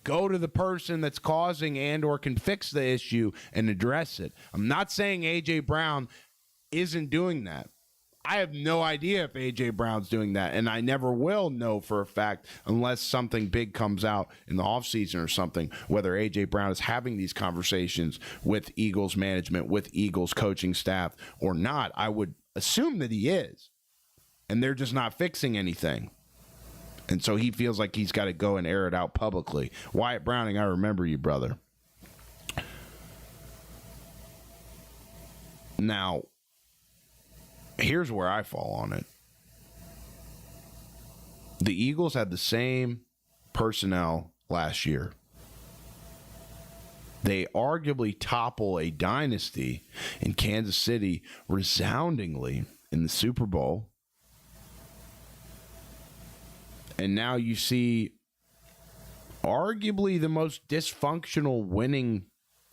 go to the person that's causing and or can fix the issue and address it. I'm not saying A.J. Brown isn't doing that. I have no idea if A.J. Brown's doing that, and I never will know for a fact unless something big comes out in the offseason or something, whether A.J. Brown is having these conversations with Eagles management, with Eagles coaching staff or not. I would assume that he is, and they're just not fixing anything. And so he feels like he's got to go and air it out publicly. Wyatt Browning, I remember you, brother. Now, here's where I fall on it. The Eagles had the same personnel last year. They arguably topple a dynasty in Kansas City resoundingly in the Super Bowl. And now you see arguably the most dysfunctional winning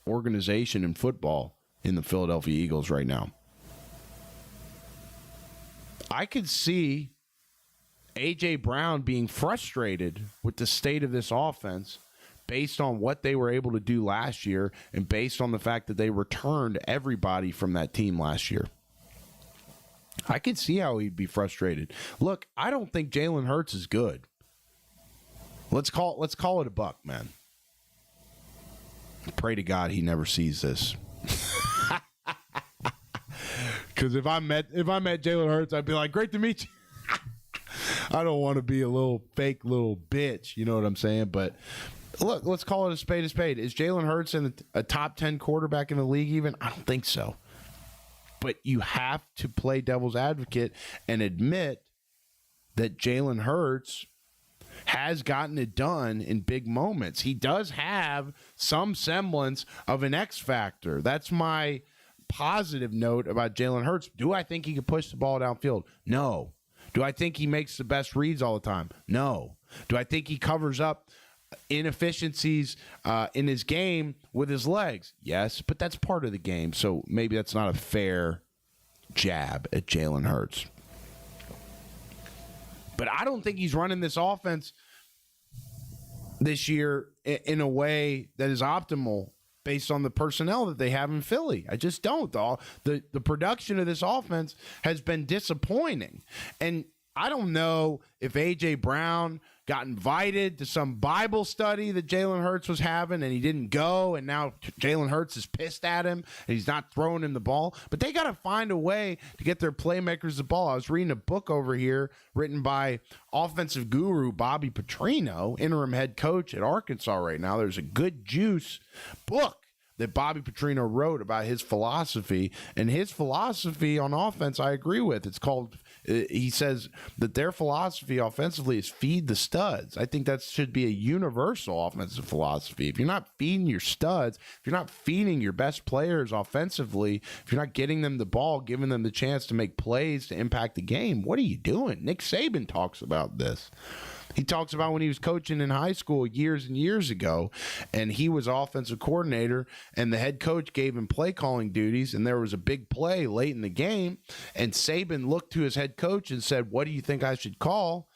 organization in football in the Philadelphia Eagles right now. I could see A.J. Brown being frustrated with the state of this offense based on what they were able to do last year and based on the fact that they returned everybody from that team last year. I could see how he'd be frustrated. Look, I don't think Jalen Hurts is good. Let's call it a buck, man. Pray to God he never sees this. Because if I met Jalen Hurts, I'd be like, great to meet you. I don't want to be a little fake little bitch. You know what I'm saying? But look, let's call it a spade a spade. Is Jalen Hurts a top 10 quarterback in the league even? I don't think so. But you have to play devil's advocate and admit that Jalen Hurts has gotten it done in big moments. He does have some semblance of an X factor. That's my positive note about Jalen Hurts. Do I think he can push the ball downfield? No. Do I think he makes the best reads all the time? No. Do I think he covers up inefficiencies in his game with his legs? Yes, but that's part of the game. So maybe that's not a fair jab at Jalen Hurts. But I don't think he's running this offense this year in a way that is optimal based on the personnel that they have in Philly. I just don't. The production of this offense has been disappointing. And I don't know if A.J. Brown got invited to some Bible study that Jalen Hurts was having and he didn't go, and now Jalen Hurts is pissed at him and he's not throwing him the ball. But they got to find a way to get their playmakers the ball. I was reading a book over here written by offensive guru Bobby Petrino, interim head coach at Arkansas right now. There's a good juice book that Bobby Petrino wrote about his philosophy, and his philosophy on offense I agree with. It's called, he says that their philosophy offensively is feed the studs. I think that should be a universal offensive philosophy. If you're not feeding your studs, if you're not feeding your best players offensively, if you're not getting them the ball, giving them the chance to make plays to impact the game, what are you doing? Nick Saban talks about this. He talks about when he was coaching in high school years and years ago, and he was offensive coordinator, and the head coach gave him play calling duties, and there was a big play late in the game, and Saban looked to his head coach and said, "What do you think I should call?"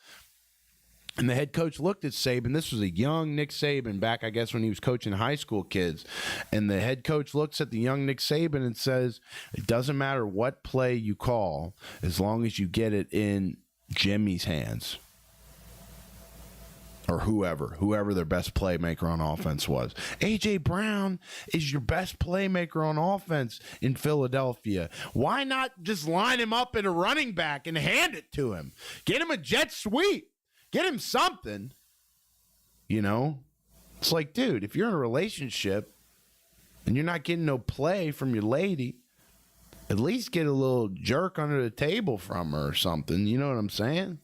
And the head coach looked at Saban. This was a young Nick Saban back, I guess, when he was coaching high school kids. And the head coach looks at the young Nick Saban and says, "It doesn't matter what play you call as long as you get it in Jimmy's hands." Or whoever their best playmaker on offense was. A.J. Brown is your best playmaker on offense in Philadelphia. Why not just line him up at a running back and hand it to him? Get him a jet sweep. Get him something. You know? It's like, dude, if you're in a relationship and you're not getting no play from your lady, at least get a little jerk under the table from her or something. You know what I'm saying?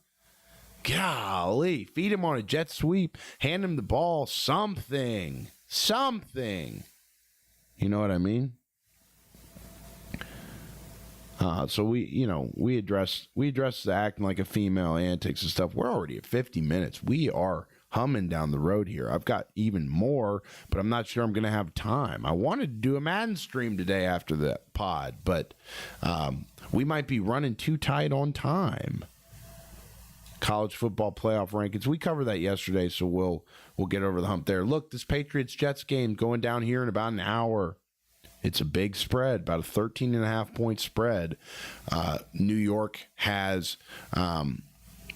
Golly, feed him on a jet sweep, hand him the ball, something. You know what I mean? So we address the acting like a female antics and stuff. We're already at 50 minutes. We are humming down the road here. I've got even more, but I'm not sure I'm going to have time. I wanted to do a Madden stream today after the pod, but we might be running too tight on time. College football playoff rankings. We covered that yesterday, so we'll get over the hump there. Look, this Patriots-Jets game going down here in about an hour. It's a big spread, about a 13.5-point spread. New York has the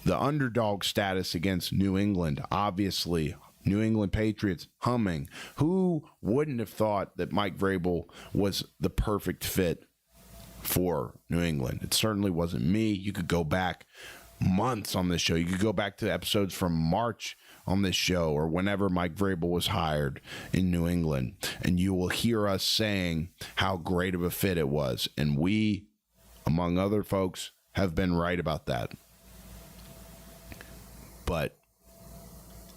underdog status against New England. Obviously, New England Patriots humming. Who wouldn't have thought that Mike Vrabel was the perfect fit for New England? It certainly wasn't me. You could go back months on this show. You could go back to episodes from March on this show or whenever Mike Vrabel was hired in New England, and you will hear us saying how great of a fit it was. And we, among other folks, have been right about that. But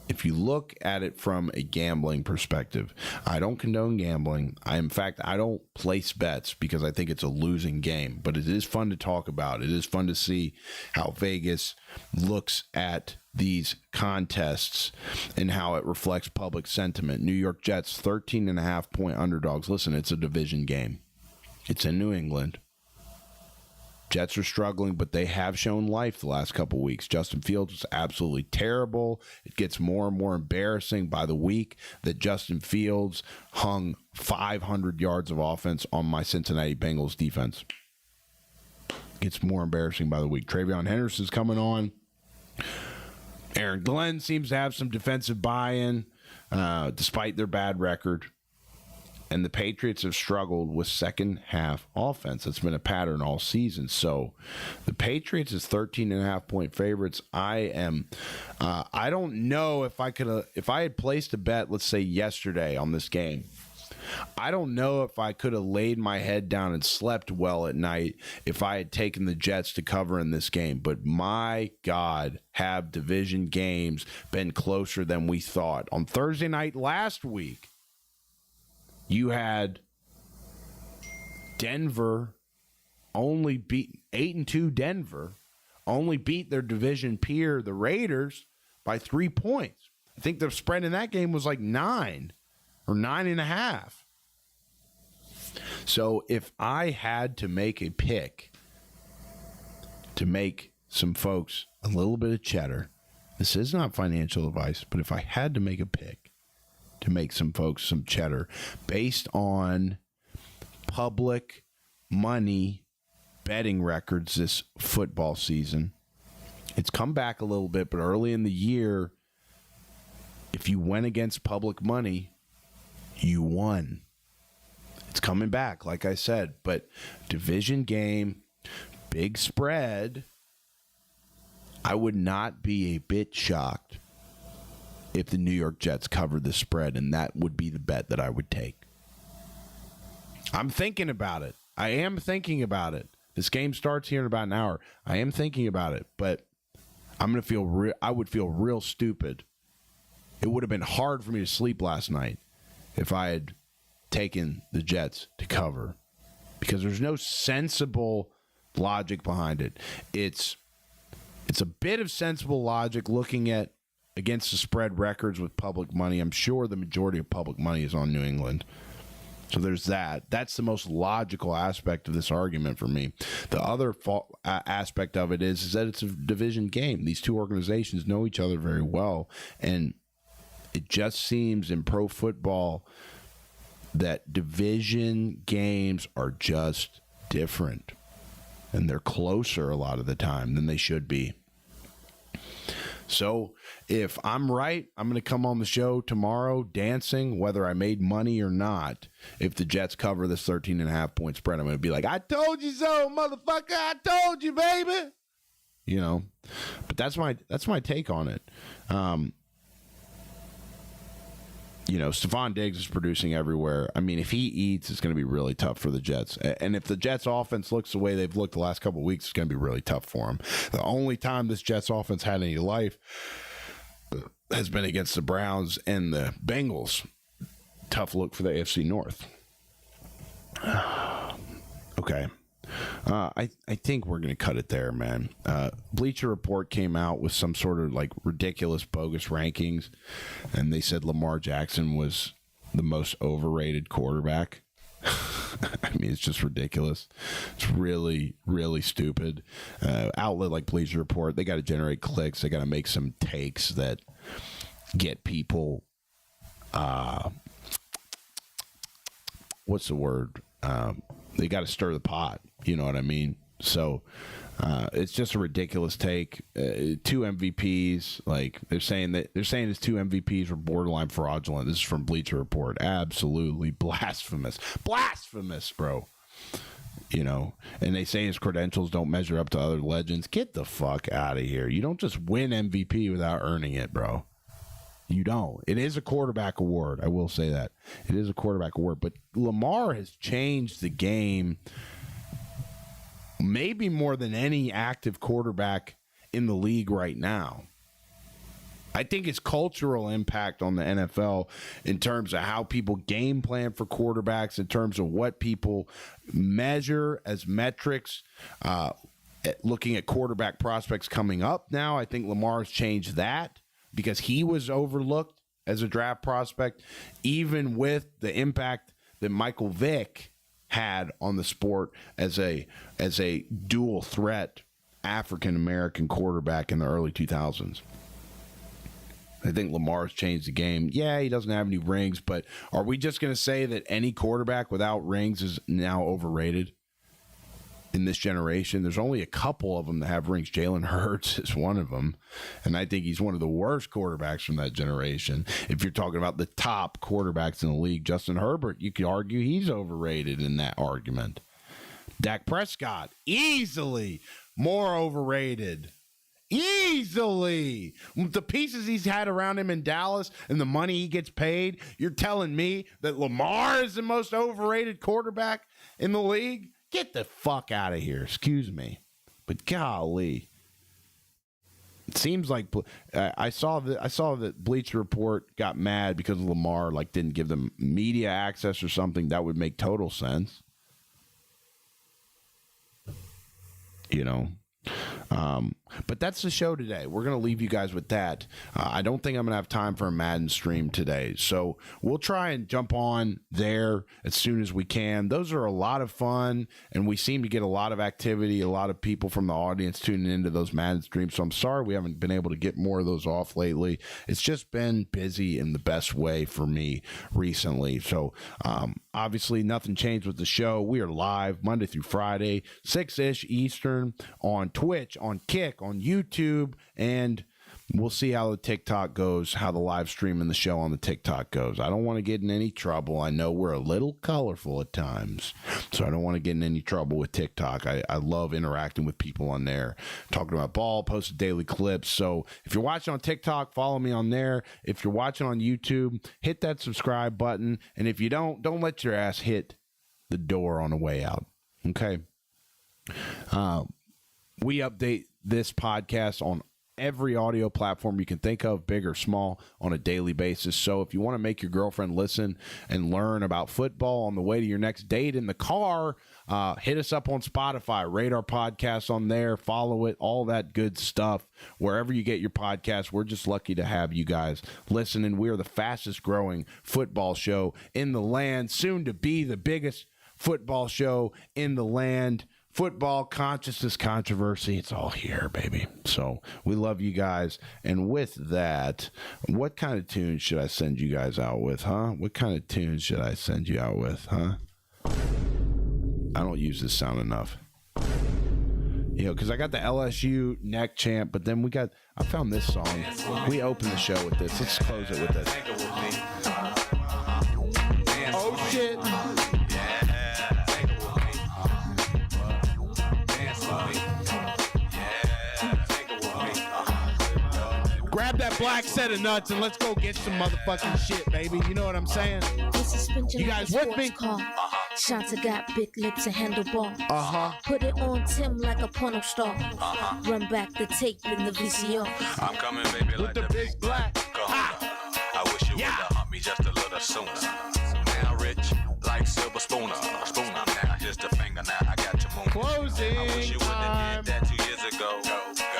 if you look at it from a gambling perspective, I don't condone gambling. In fact, I don't place bets because I think it's a losing game. But it is fun to talk about. It is fun to see how Vegas looks at these contests and how it reflects public sentiment. New York Jets, 13.5-point underdogs. Listen, it's a division game. It's in New England. Jets are struggling, but they have shown life the last couple weeks. Justin Fields was absolutely terrible. It gets more and more embarrassing by the week that Justin Fields hung 500 yards of offense on my Cincinnati Bengals defense. Gets more embarrassing by the week. Travion Henderson's coming on. Aaron Glenn seems to have some defensive buy-in despite their bad record. And the Patriots have struggled with second-half offense. That's been a pattern all season. So the Patriots is 13.5-point favorites. I don't know if I had placed a bet, let's say yesterday on this game, I don't know if I could have laid my head down and slept well at night if I had taken the Jets to cover in this game. But my God, have division games been closer than we thought. On Thursday night last week, you had Denver only beat 8-2 Denver, only beat their division peer, the Raiders, by 3 points. I think the spread in that game was like 9 or 9.5. So if I had to make a pick to make some folks a little bit of cheddar, this is not financial advice, but if I had to make a pick to make some folks some cheddar based on public money betting records this football season, it's come back a little bit, but early in the year, if you went against public money, you won. It's coming back, like I said, but division game, big spread, I would not be a bit shocked if the New York Jets covered the spread, and that would be the bet that I would take. I'm thinking about it. I am thinking about it. This game starts here in about an hour. I am thinking about it, but I'm going to feel I would feel real stupid. It would have been hard for me to sleep last night if I had taken the Jets to cover, because there's no sensible logic behind it. It's a bit of sensible logic looking at against the spread records with public money. I'm sure the majority of public money is on New England. So there's that. That's the most logical aspect of this argument for me. The other aspect of it is that it's a division game. These two organizations know each other very well. And it just seems in pro football that division games are just different. And they're closer a lot of the time than they should be. So if I'm right, I'm going to come on the show tomorrow dancing, whether I made money or not. If the Jets cover this 13.5-point spread, I'm going to be like, I told you so, motherfucker. I told you, baby. You know, but that's my take on it. Stephon Diggs is producing everywhere. I mean, if he eats, it's going to be really tough for the Jets. And if the Jets offense looks the way they've looked the last couple of weeks, it's going to be really tough for them. The only time this Jets offense had any life has been against the Browns and the Bengals. Tough look for the AFC North. Okay. I think we're going to cut it there, man. Bleacher Report came out with some sort of like ridiculous bogus rankings, and they said Lamar Jackson was the most overrated quarterback. I mean, it's just ridiculous. It's really, really stupid. Outlet like Bleacher Report, they got to generate clicks. They got to make some takes that get people what's the word? They got to stir the pot. You know what I mean? So it's just a ridiculous take. 2 MVPs, like they're saying his 2 MVPs were borderline fraudulent. This is from Bleacher Report. Absolutely blasphemous, bro. You know, and they say his credentials don't measure up to other legends. Get the fuck out of here. You don't just win MVP without earning it, bro. You don't. It is a quarterback award. I will say that. It is a quarterback award. But Lamar has changed the game maybe more than any active quarterback in the league right now. I think his cultural impact on the NFL in terms of how people game plan for quarterbacks, in terms of what people measure as metrics, looking at quarterback prospects coming up now, I think Lamar's changed that because he was overlooked as a draft prospect, even with the impact that Michael Vick had on the sport as a dual threat African-American quarterback in the early 2000s. I think Lamar's changed the game. Yeah, he doesn't have any rings, but are we just going to say that any quarterback without rings is now overrated in this generation? There's only a couple of them that have rings. Jalen Hurts is one of them, and I think he's one of the worst quarterbacks from that generation. If you're talking about the top quarterbacks in the league, Justin Herbert, you could argue he's overrated in that argument. Dak Prescott, easily more overrated. Easily. The pieces he's had around him in Dallas and the money he gets paid, you're telling me that Lamar is the most overrated quarterback in the league? Get the fuck out of here. Excuse me. But golly. It seems like I saw that Bleacher Report got mad because Lamar didn't give them media access or something. That would make total sense. You know. But that's the show today. We're going to leave you guys with that. I don't think I'm going to have time for a Madden stream today. So we'll try and jump on there as soon as we can. Those are a lot of fun, and we seem to get a lot of activity, a lot of people from the audience tuning into those Madden streams. So I'm sorry we haven't been able to get more of those off lately. It's just been busy in the best way for me recently. So obviously nothing changed with the show. We are live Monday through Friday, 6-ish Eastern on Twitch, on Kick, on YouTube, and we'll see how the TikTok goes, how the live stream and the show on the TikTok goes. I don't want to get in any trouble. I know we're a little colorful at times, so I don't want to get in any trouble with TikTok. I love interacting with people on there, talking about ball, posting daily clips. So if you're watching on TikTok, follow me on there. If you're watching on YouTube, hit that subscribe button. And if you don't let your ass hit the door on the way out. Okay? We update this podcast on every audio platform you can think of, big or small, on a daily basis. So if you want to make your girlfriend listen and learn about football on the way to your next date in the car, hit us up on Spotify, rate our podcast on there, follow it, all that good stuff. Wherever you get your podcast, we're just lucky to have you guys listening. We are the fastest growing football show in the land, soon to be the biggest football show in the land. Football, consciousness, controversy, it's all here, baby. So we love you guys. And with that, what kind of tunes should I send you guys out with, huh? What kind of tunes should I send you out with, huh? I don't use this sound enough. You know, because I got the LSU neck chant, but then I found this song. We opened the show with this. Let's close it with this. Oh, shit. Grab that black set of nuts and let's go get some motherfucking shit, baby. You know what I'm saying? You guys with me? Shots got big lips and handlebar. Put it on Tim like a porno star. Run back the tape in the VCR. I'm coming, baby, With like the big black. I wish you would have humped me just a little sooner. Now rich, like silver spooner. Now just a finger, now I got your moon. Closing I wish you would have did that 2 years ago.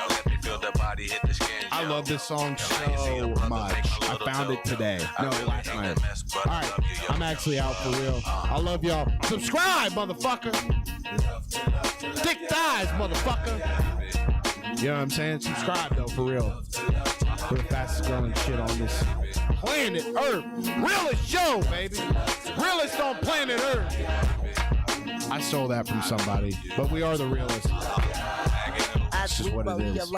Let me feel the body hit the skin. I love this song so much. I found it today. No, last night. All right, I'm actually out for real. I love y'all. Subscribe, motherfucker. Thick thighs, motherfucker. You know what I'm saying? Subscribe, though, for real. We're the fastest growing shit on this planet Earth. Realest show, baby. Realest on planet Earth. I stole that from somebody, but we are the realest. That's just what it is.